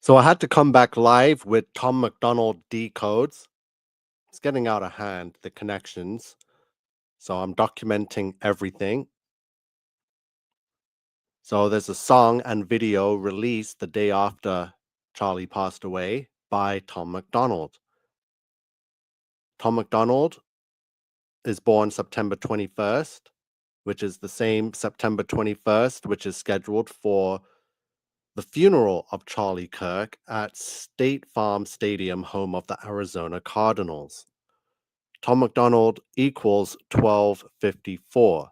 So I had to come back live with Tom MacDonald decodes. It's getting out of hand, the connections. So I'm documenting everything. So there's a song and video released the day after Charlie passed away by Tom MacDonald. Tom MacDonald is born September 21st, which is the same September 21st, which is scheduled for the funeral of Charlie Kirk at State Farm Stadium, home of the Arizona Cardinals. Tom MacDonald equals 1254.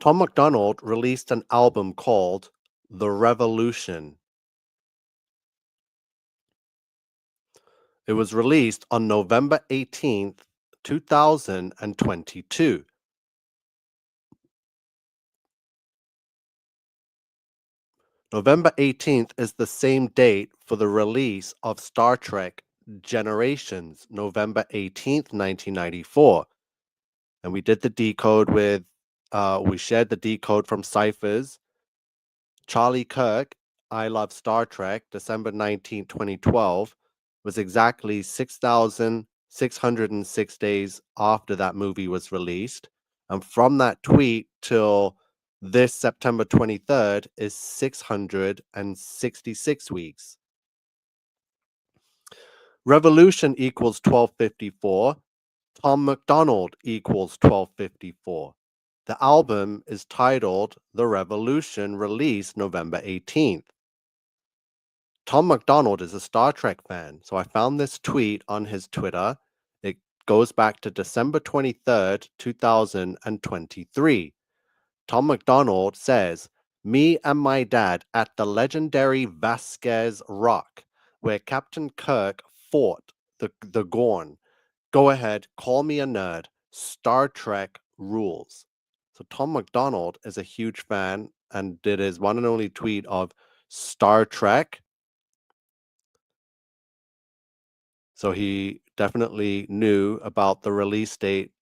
Tom MacDonald released an album called The Revolution. It was released on November 18th, 2022. November 18th is the same date for the release of Star Trek Generations, November 18th, 1994. And we did the decode we shared the decode from Cyphers. Charlie Kirk, I Love Star Trek, December 19th, 2012, was exactly 6,606 days after that movie was released. And from that tweet till this September 23rd is 666 weeks. Revolution equals 1254. Tom MacDonald equals 1254. The album is titled The Revolution, released November 18th. Tom MacDonald is a Star Trek fan, so I found this tweet on his Twitter. It goes back to December 23rd, 2023. Tom MacDonald says, "Me and my dad at the legendary Vasquez Rock, where Captain Kirk fought the Gorn. Go ahead, call me a nerd. Star Trek rules." So Tom MacDonald is a huge fan and did his one and only tweet of Star Trek. So he definitely knew about the release date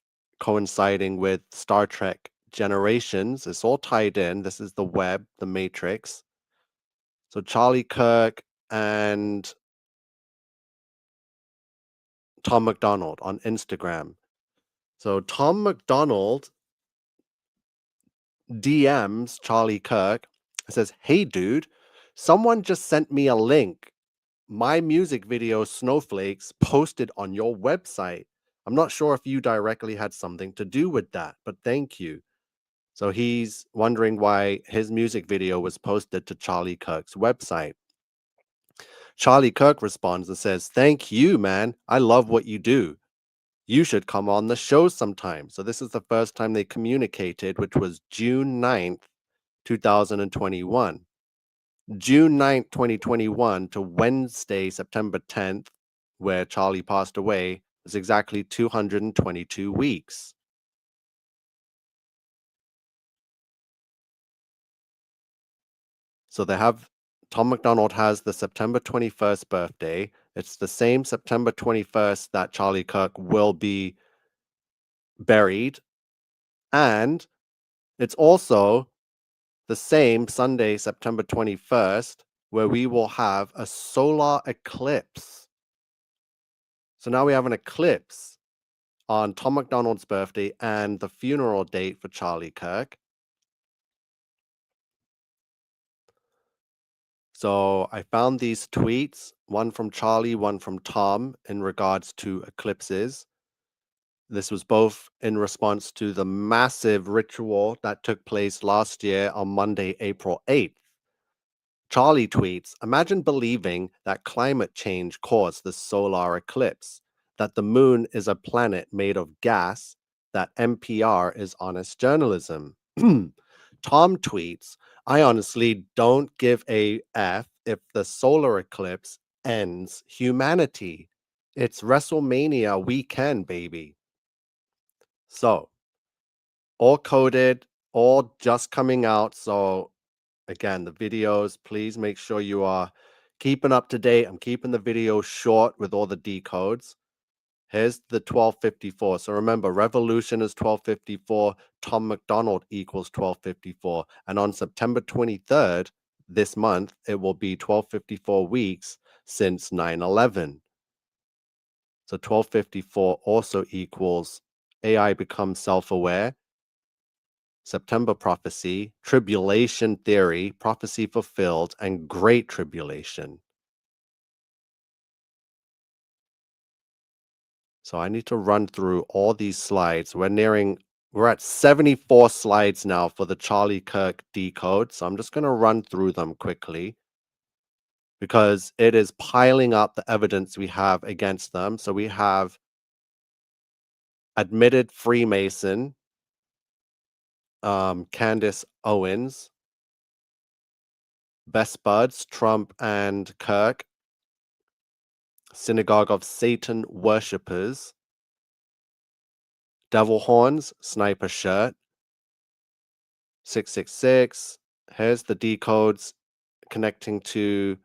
coinciding with Star Trek Generations. It's all tied in. This is the web, the matrix. So Charlie Kirk and Tom MacDonald on Instagram. So Tom MacDonald DMs Charlie Kirk, says, "Hey dude, someone just sent me a link. My music video Snowflakes posted on your website. I'm not sure if you directly had something to do with that, but thank you." So he's wondering why his music video was posted to Charlie Kirk's website. Charlie Kirk responds and says, "Thank you, man. I love what you do. You should come on the show sometime." So this is the first time they communicated, which was June 9th, 2021. June 9th, 2021 to Wednesday, September 10th, where Charlie passed away, was exactly 222 weeks. So Tom MacDonald has the September 21st birthday. It's the same September 21st that Charlie Kirk will be buried. And it's also the same Sunday, September 21st, where we will have a solar eclipse. So now we have an eclipse on Tom MacDonald's birthday and the funeral date for Charlie Kirk. So I found these tweets, one from Charlie, one from Tom, in regards to eclipses. This was both in response to the massive ritual that took place last year on Monday, April 8th. Charlie tweets, "Imagine believing that climate change caused the solar eclipse, that the moon is a planet made of gas, that NPR is honest journalism." Tom tweets, "I honestly don't give a F if the solar eclipse ends humanity. It's WrestleMania weekend, baby." So, all coded, all just coming out. So, again, the videos, please make sure you are keeping up to date. I'm keeping the video short with all the decodes. Here's the 1254. So remember, revolution is 1254. Tom MacDonald equals 1254. And on September 23rd, this month, it will be 1254 weeks since 9/11. So 1254 also equals AI becomes self-aware, September prophecy, tribulation theory, prophecy fulfilled, and great tribulation. So I need to run through all these slides. We're at 74 slides now for the Charlie Kirk decode. So I'm just going to run through them quickly because it is piling up the evidence we have against them. So we have admitted Freemason, Candace Owens, Best Buds, Trump and Kirk, Synagogue of Satan worshippers, Devil Horns, Sniper Shirt, 666. Here's the decodes connecting to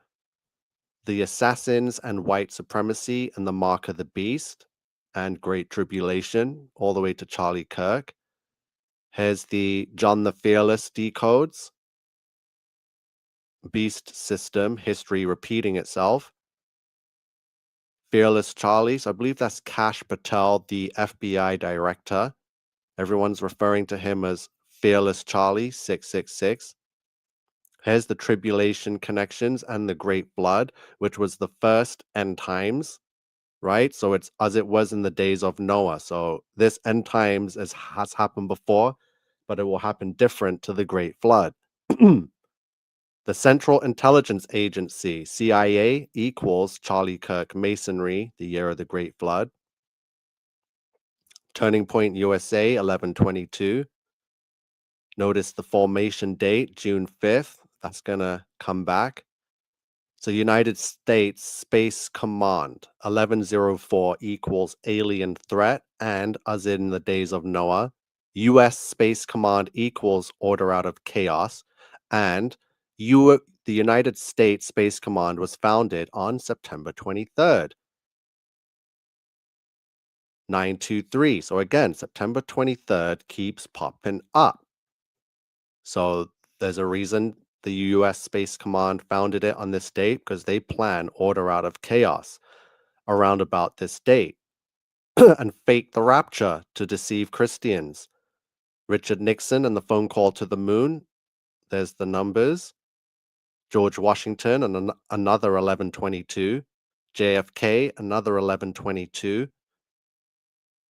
the Assassins and White Supremacy and the Mark of the Beast and Great Tribulation, all the way to Charlie Kirk. Here's the John the Fearless decodes, Beast System, history repeating itself. Fearless Charlie, so I believe that's Kash Patel, the FBI director. Everyone's referring to him as Fearless Charlie, 666. Here's the tribulation connections and the great flood, which was the first end times, right? So it's as it was in the days of Noah. So this end times has happened before, but it will happen different to the great flood. The Central Intelligence Agency, CIA, equals Charlie Kirk Masonry, the year of the Great Flood. Turning Point USA, 1122. Notice the formation date, June 5th. That's going to come back. So United States Space Command, 1104 equals alien threat, and as in the days of Noah, US Space Command equals order out of chaos, and the United States Space Command was founded on September 23rd, 923. So again, September 23rd keeps popping up. So there's a reason the US Space Command founded it on this date because they plan order out of chaos around about this date and fake the rapture to deceive Christians. Richard Nixon and the phone call to the moon. There's the numbers. George Washington and another 1122. JFK, another 1122.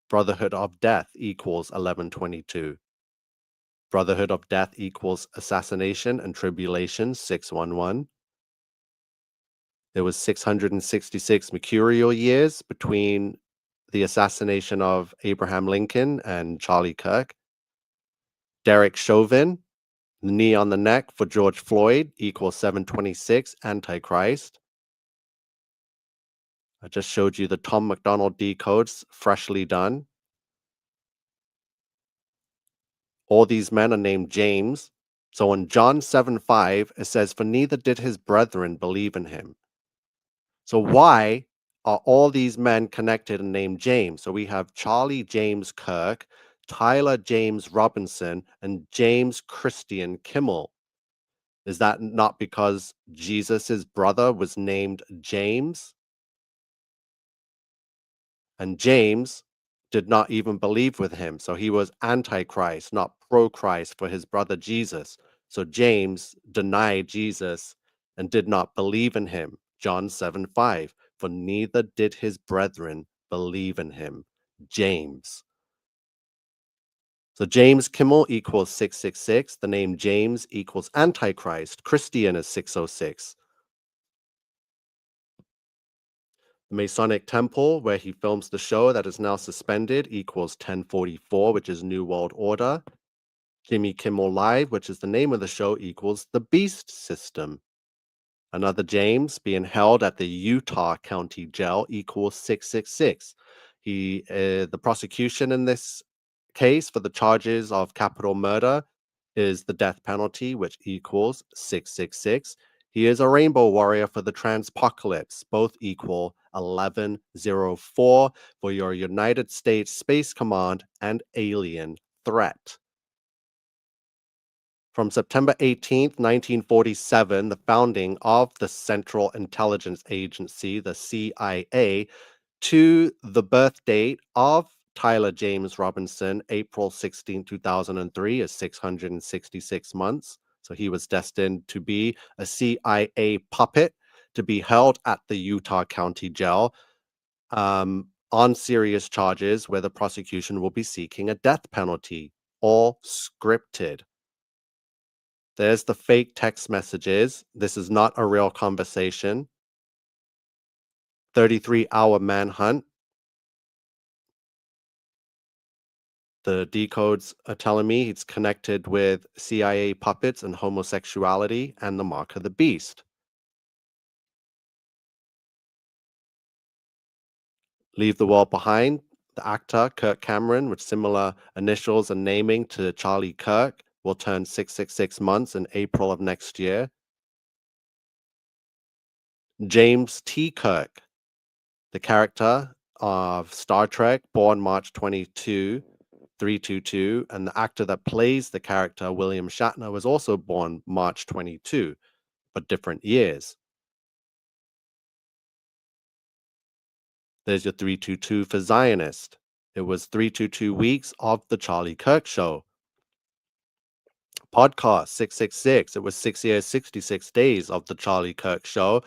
Brotherhood of Death equals 1122. Brotherhood of Death equals assassination and tribulation, 611. There was 666 mercurial years between the assassination of Abraham Lincoln and Charlie Kirk. Derek Chauvin, the knee on the neck for George Floyd equals 726 Antichrist. I just showed you the Tom MacDonald decodes, freshly done. All these men are named James. So in John 7:5, it says, "For neither did his brethren believe in him." So why are all these men connected and named James? So we have Charlie James Kirk, Tyler James Robinson, and James Christian Kimmel. Is that not because Jesus's brother was named James? And James did not even believe with him. So he was antichrist, not pro-Christ for his brother Jesus. So James denied Jesus and did not believe in him. John 7:5. For neither did his brethren believe in him. James. So James Kimmel equals 666. The name James equals antichrist. Christian is 606. The Masonic Temple, where he films the show that is now suspended, equals 1044, which is New World Order. Jimmy Kimmel Live, which is the name of the show, equals the Beast System. Another James being held at the Utah County Jail equals 666. The prosecution in this case for the charges of capital murder is the death penalty, which equals 666. He is a rainbow warrior for the transpocalypse, both equal 1104 for your United States Space Command and alien threat. From September 18th, 1947, the founding of the Central Intelligence Agency, the CIA, to the birth date of Tyler James Robinson, April 16, 2003, is 666 months. So he was destined to be a CIA puppet to be held at the Utah County Jail on serious charges where the prosecution will be seeking a death penalty, all scripted. There's the fake text messages. This is not a real conversation. 33-hour manhunt. The decodes are telling me it's connected with CIA puppets and homosexuality and the mark of the beast. Leave the World Behind. The actor Kirk Cameron, with similar initials and naming to Charlie Kirk, will turn 666 months in April of next year. James T. Kirk, the character of Star Trek, born March 22, 322, and the actor that plays the character, William Shatner, was also born March 22, but different years. There's your 322 for Zionist. It was 322 weeks of the Charlie Kirk Show. Podcast 666. It was 6 years, 66 days of the Charlie Kirk Show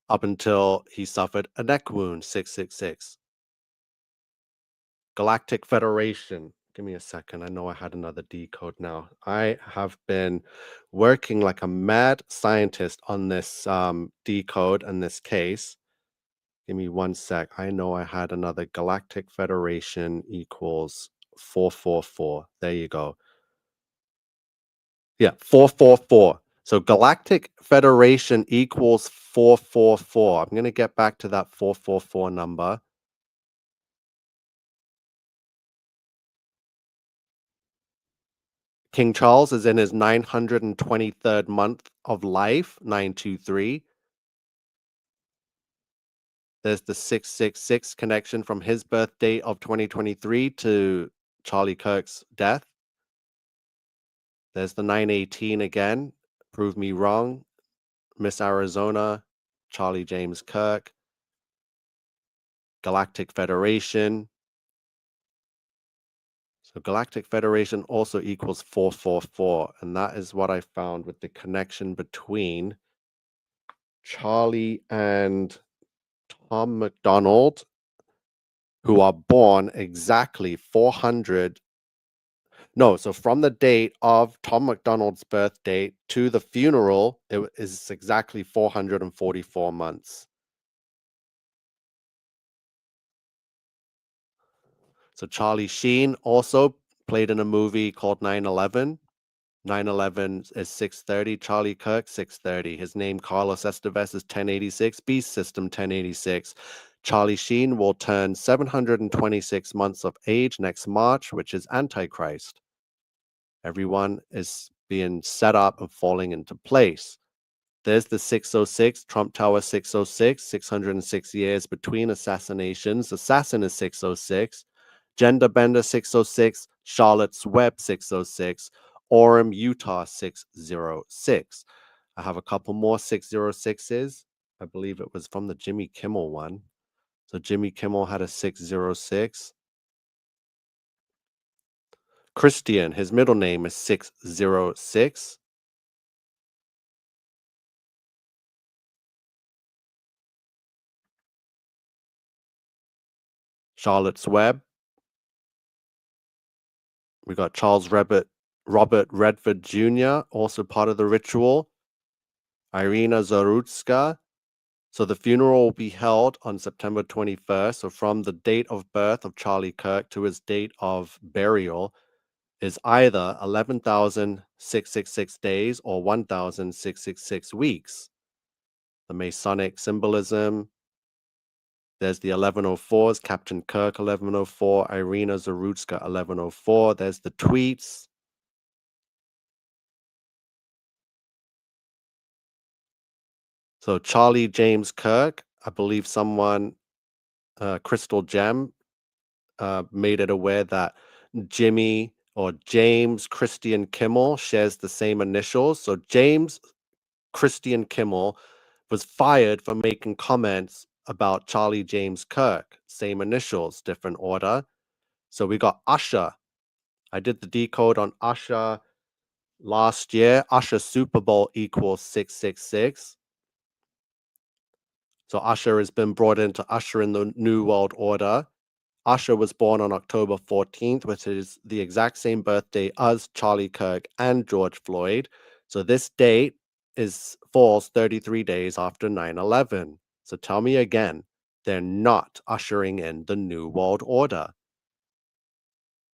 up until he suffered a neck wound, 666. Galactic Federation. Give me a second. I know I had another decode now. I have been working like a mad scientist on this decode and this case. Give me one sec. I know I had another Galactic Federation equals 444. There you go. Yeah, 444. So Galactic Federation equals 444. I'm going to get back to that 444 number. King Charles is in his 923rd month of life, 923. There's the 666 connection from his birthday of 2023 to Charlie Kirk's death. There's the 918 again. Prove me wrong. Miss Arizona, Charlie James Kirk, Galactic Federation. So Galactic Federation also equals 444. And that is what I found with the connection between Charlie and Tom MacDonald, who are born exactly 400. No, so from the date of Tom MacDonald's birth date to the funeral, it is exactly 444 months. So Charlie Sheen also played in a movie called 9/11. 9/11 is 630. Charlie Kirk, 630. His name, Carlos Estevez, is 1086. Beast System, 1086. Charlie Sheen will turn 726 months of age next March, which is Antichrist. Everyone is being set up and falling into place. There's the 606, Trump Tower 606, 606 years between assassinations. Assassin is 606. Gender Bender 606, Charlotte's Web 606, Orem, Utah 606. I have a couple more 606s. I believe it was from the Jimmy Kimmel one. So Jimmy Kimmel had a 606. Christian, his middle name is 606. Charlotte's Web. We got Robert Redford Jr., also part of the ritual. Irina Zarutska. So the funeral will be held on September 21st. So from the date of birth of Charlie Kirk to his date of burial is either 11,666 days or 1,666 weeks. The Masonic symbolism. There's the 1104s, Captain Kirk 1104, Irina Zarutska 1104. There's the tweets. So Charlie James Kirk, I believe someone, Crystal Gem, made it aware that Jimmy or James Christian Kimmel shares the same initials. So James Christian Kimmel was fired for making comments about Charlie James Kirk, same initials, different order. So we got Usher. I did the decode on Usher last year. Usher Super Bowl equals 666. So Usher has been brought in to usher in the New World Order. Usher was born on October 14th, which is the exact same birthday as Charlie Kirk and George Floyd. So this date falls 33 days after 9/11. So tell me again, they're not ushering in the New World Order.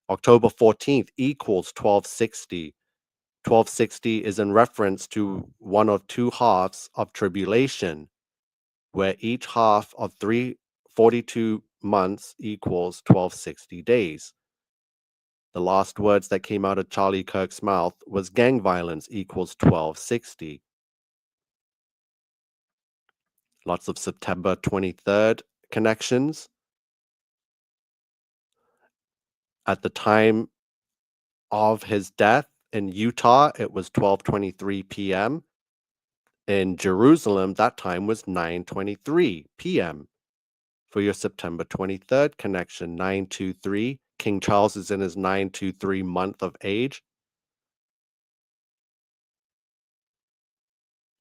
October 14th equals 1260. 1260 is in reference to one of two halves of tribulation, where each half of 342 months equals 1260 days. The last words that came out of Charlie Kirk's mouth was gang violence equals 1260. Lots of September 23rd connections. At the time of his death in Utah, it was 12:23 p.m. In Jerusalem, that time was 9:23 p.m. For your September 23rd connection, 923. King Charles is in his 923 month of age.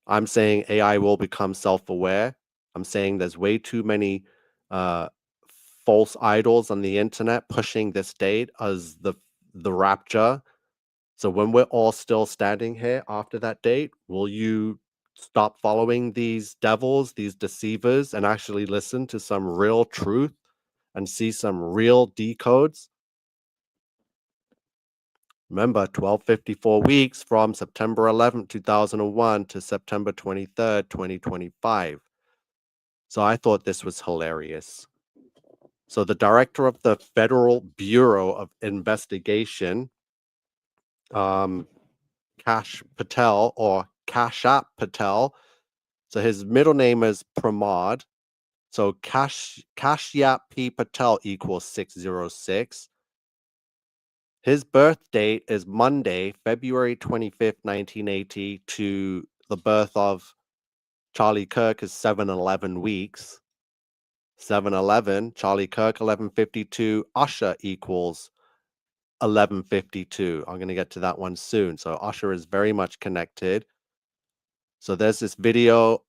I'm saying AI will become self-aware. I'm saying there's way too many uh, false idols on the internet pushing this date as the rapture. So when we're all still standing here after that date, will you stop following these devils, these deceivers, and actually listen to some real truth and see some real decodes? Remember, 1254 weeks from September 11th, 2001 to September 23rd, 2025. So I thought this was hilarious. So the director of the Federal Bureau of Investigation, um, Kash Patel or Kashap Patel. So his middle name is Pramod. So Kashyap P. Patel equals 606. His birth date is Monday, February 25th, 1980, to the birth of Charlie Kirk is 711 weeks. 711, Charlie Kirk 1152, Usher equals 1152. I'm going to get to that one soon. So Usher is very much connected. So there's this video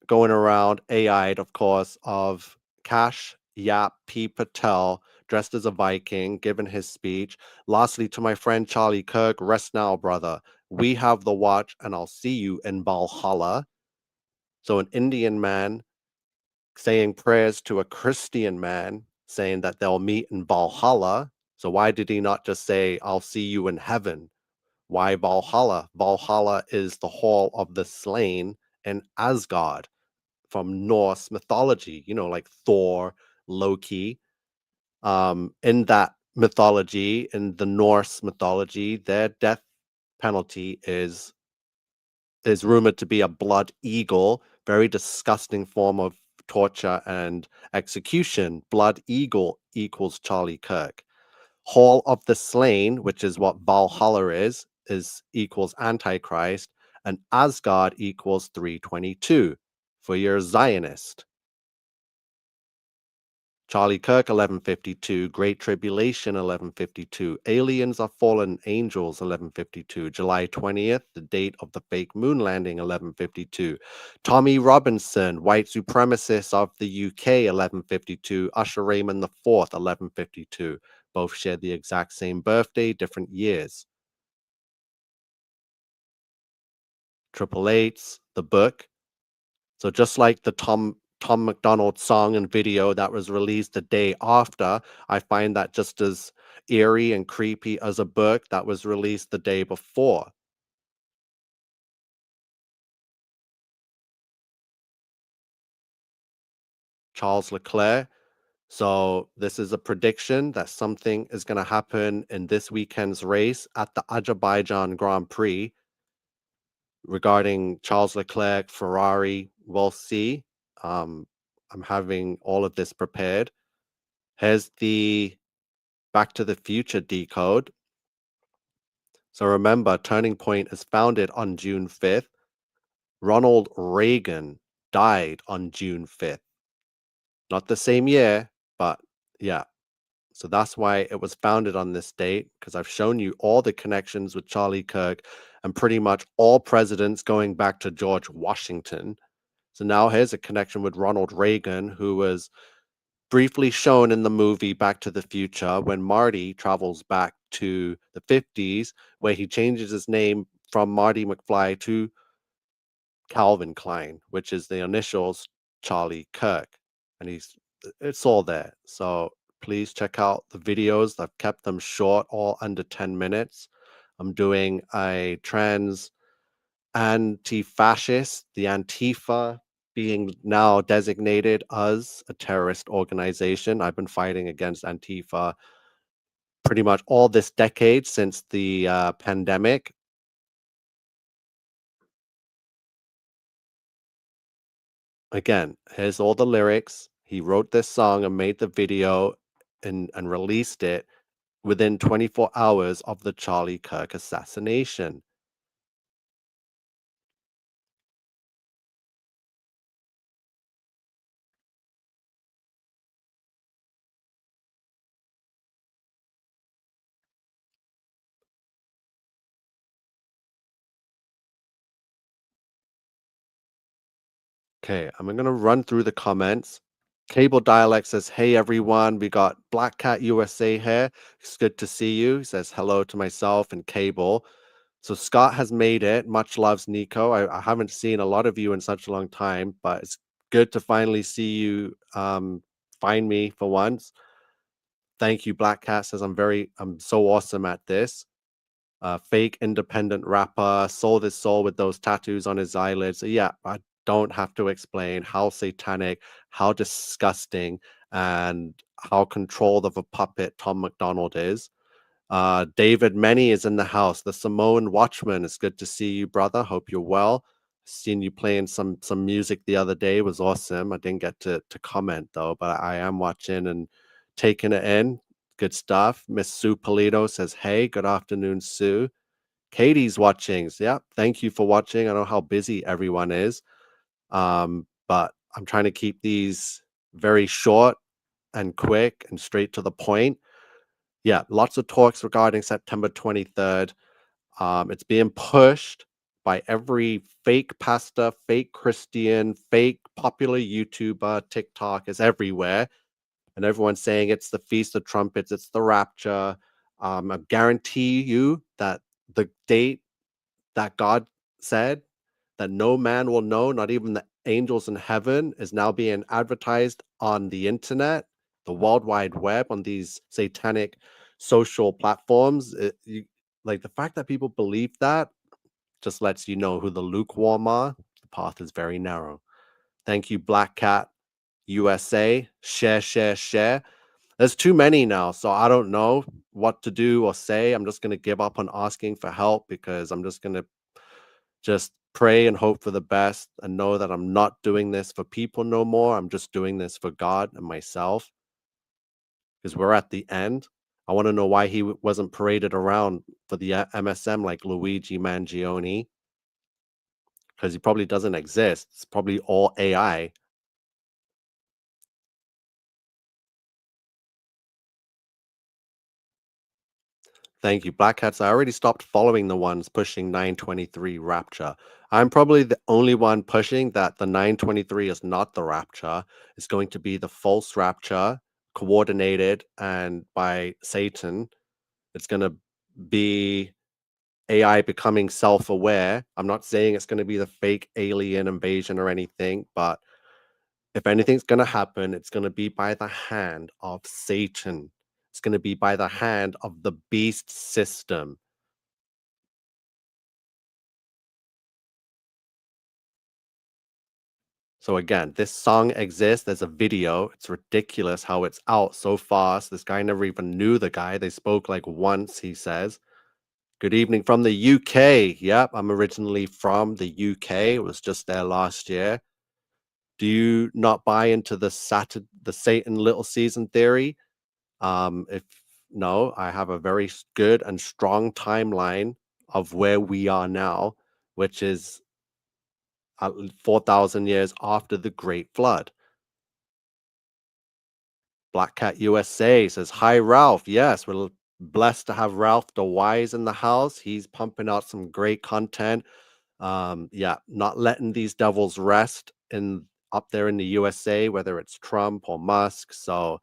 going around, AI'd, of course, of Cash Yap P. Patel dressed as a Viking, giving his speech. Lastly, to my friend Charlie Kirk, rest now, brother. We have the watch, and I'll see you in Valhalla. So an Indian man saying prayers to a Christian man, saying that they'll meet in Valhalla. So why did he not just say, I'll see you in heaven? Why Valhalla? Valhalla is the hall of the slain in Asgard from Norse mythology, like Thor, Loki. In that mythology, in the Norse mythology, their death penalty is rumored to be a blood eagle, very disgusting form of torture and execution. Blood eagle equals Charlie Kirk. Hall of the Slain, which is what Valhalla is equals Antichrist, and Asgard equals 322 for your Zionist. Charlie Kirk 1152, Great Tribulation 1152, Aliens are Fallen Angels 1152, July 20th, the date of the fake moon landing 1152, Tommy Robinson, White Supremacist of the UK 1152, Usher Raymond IV 1152. Both share the exact same birthday, different years. Triple Eights, the book. So just like the Tom MacDonald song and video that was released the day after, I find that just as eerie and creepy as a book that was released the day before. Charles Leclerc. So this is a prediction that something is going to happen in this weekend's race at the Azerbaijan Grand Prix regarding Charles Leclerc, Ferrari. We'll see. Um, I'm having all of this prepared. Here's the Back to the Future decode. So remember, Turning Point is founded on June 5th. Ronald Reagan died on June 5th. Not the same year, but yeah. So that's why it was founded on this date, because I've shown you all the connections with Charlie Kirk and pretty much all presidents going back to George Washington. So now here's a connection with Ronald Reagan, who was briefly shown in the movie Back to the Future when Marty travels back to the 50s, where he changes his name from Marty McFly to Calvin Klein, which is the initials Charlie Kirk. And it's all there. So please check out the videos. I've kept them short, all under 10 minutes. I'm doing a trans anti-fascist, the Antifa being now designated as a terrorist organization. I've been fighting against Antifa pretty much all this decade since the pandemic. Again, here's all the lyrics. He wrote this song and made the video and released it within 24 hours of the Charlie Kirk assassination. Okay, I'm gonna run through the comments. Cable Dialect says, "Hey everyone, we got Black Cat USA here. It's good to see you." He says hello to myself and Cable. So Scott has made it. Much loves Nico. I haven't seen a lot of you in such a long time, but it's good to finally see you find me for once. Thank you, Black Cat says I'm so awesome at this. Fake independent rapper, sold his soul with those tattoos on his eyelids. So yeah, I don't have to explain how satanic, how disgusting, and how controlled of a puppet Tom MacDonald is. David Many is in the house. The Samoan Watchman. It's good to see you, brother. Hope you're well. Seen you playing some music the other day. It was awesome. I didn't get to comment though, but I am watching and taking it in. Good stuff. Miss Sue Polito says, "Hey, good afternoon, Sue." Katie's watching. So, yeah, thank you for watching. I know how busy everyone is, but I'm trying to keep these very short and quick and straight to the point. Yeah, lots of talks regarding September 23rd. It's being pushed by every fake pastor, fake Christian, fake popular YouTuber, TikTok is everywhere. And everyone's saying it's the Feast of Trumpets, it's the rapture. I guarantee you that the date that God said that no man will know, not even the angels in heaven, is now being advertised on the internet, the World Wide Web, on these satanic social platforms. Like the fact that people believe that just lets you know who the lukewarm are. The path is very narrow. Thank you, Black Cat USA. Share, share, share. There's too many now, so I don't know what to do or say. I'm just going to give up on asking for help because I'm just going to just pray and hope for the best and know that I'm not doing this for people no more. I'm just doing this for God and myself because we're at the end. I want to know why he wasn't paraded around for the MSM like Luigi Mangione because he probably doesn't exist. It's probably all AI. Thank you, Black Hats. I already stopped following the ones pushing 923 Rapture. I'm probably the only one pushing that the 923 is not the Rapture. It's going to be the false Rapture, coordinated and by Satan. It's going to be AI becoming self-aware. I'm not saying it's going to be the fake alien invasion or anything, but if anything's going to happen, it's going to be by the hand of Satan. It's going to be by the hand of the beast system. So again, this song exists. There's a video. It's ridiculous how it's out so fast. This guy never even knew the guy. They spoke like once, he says. Good evening from the UK. Yep, I'm originally from the UK. It was just there last year. Do you not buy into the Satan little season theory? If no, I have a very good and strong timeline of where we are now, which is 4,000 years after the Great Flood. Black Cat USA says, "Hi, Ralph. Yes, we're blessed to have Ralph the Wise in the house. He's pumping out some great content. Yeah, not letting these devils rest in up there in the USA, whether it's Trump or Musk. So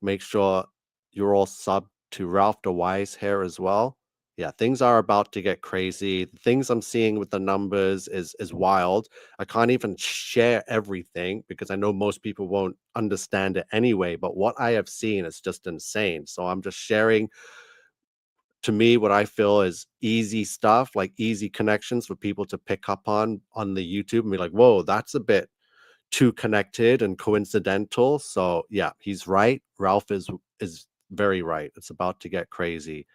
make sure you're all sub to Ralph the Wise here as well. Yeah, things are about to get crazy. The things I'm seeing with the numbers is wild. I can't even share everything because I know most people won't understand it anyway. But what I have seen is just insane. So I'm just sharing to me what I feel is easy stuff, like easy connections for people to pick up on the YouTube and be like, whoa, that's a bit too connected and coincidental. So yeah, he's right. Ralph is very right. It's about to get crazy.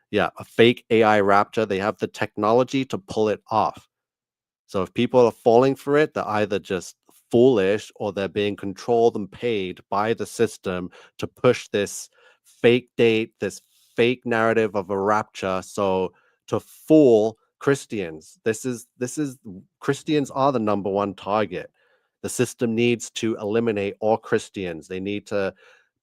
Yeah, a fake AI raptor, they have the technology to pull it off. So if people are falling for it, they're either just foolish or they're being controlled and paid by the system to push this fake date, this fake narrative of a rapture. So to fool Christians, this is Christians are the number one target. The system needs to eliminate all Christians. They need to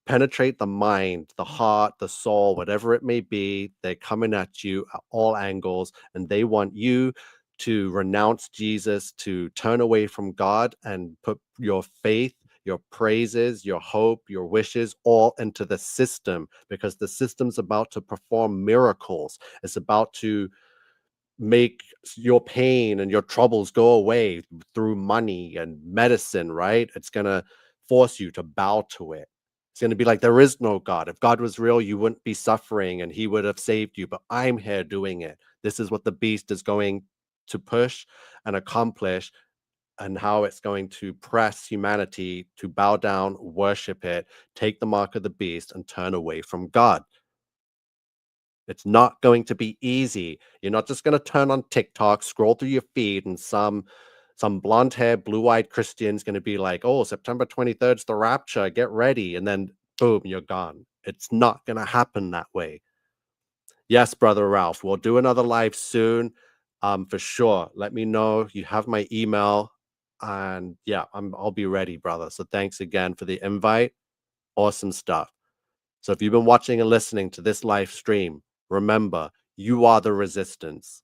penetrate the mind, the heart, the soul, whatever it may be. They're coming at you at all angles, and they want you to renounce Jesus, to turn away from God and put your faith, your praises, your hope, your wishes all into the system because the system's about to perform miracles. It's about to make your pain and your troubles go away through money and medicine, right? It's going to force you to bow to it. It's going to be like there is no God. If God was real, you wouldn't be suffering and he would have saved you, but I'm here doing it. This is what the beast is going to push and accomplish, and how it's going to press humanity to bow down, worship it, take the mark of the beast, and turn away from God. It's not going to be easy. You're not just going to turn on TikTok, scroll through your feed, and some blonde hair, blue eyed Christian's going to be like, "Oh, September 23rd is the rapture. Get ready," and then boom, you're gone. It's not going to happen that way. Yes, brother Ralph, we'll do another live soon, for sure. Let me know. You have my email, and yeah, I'll be ready, brother. So thanks again for the invite. Awesome stuff. So if you've been watching and listening to this live stream, remember, you are the resistance.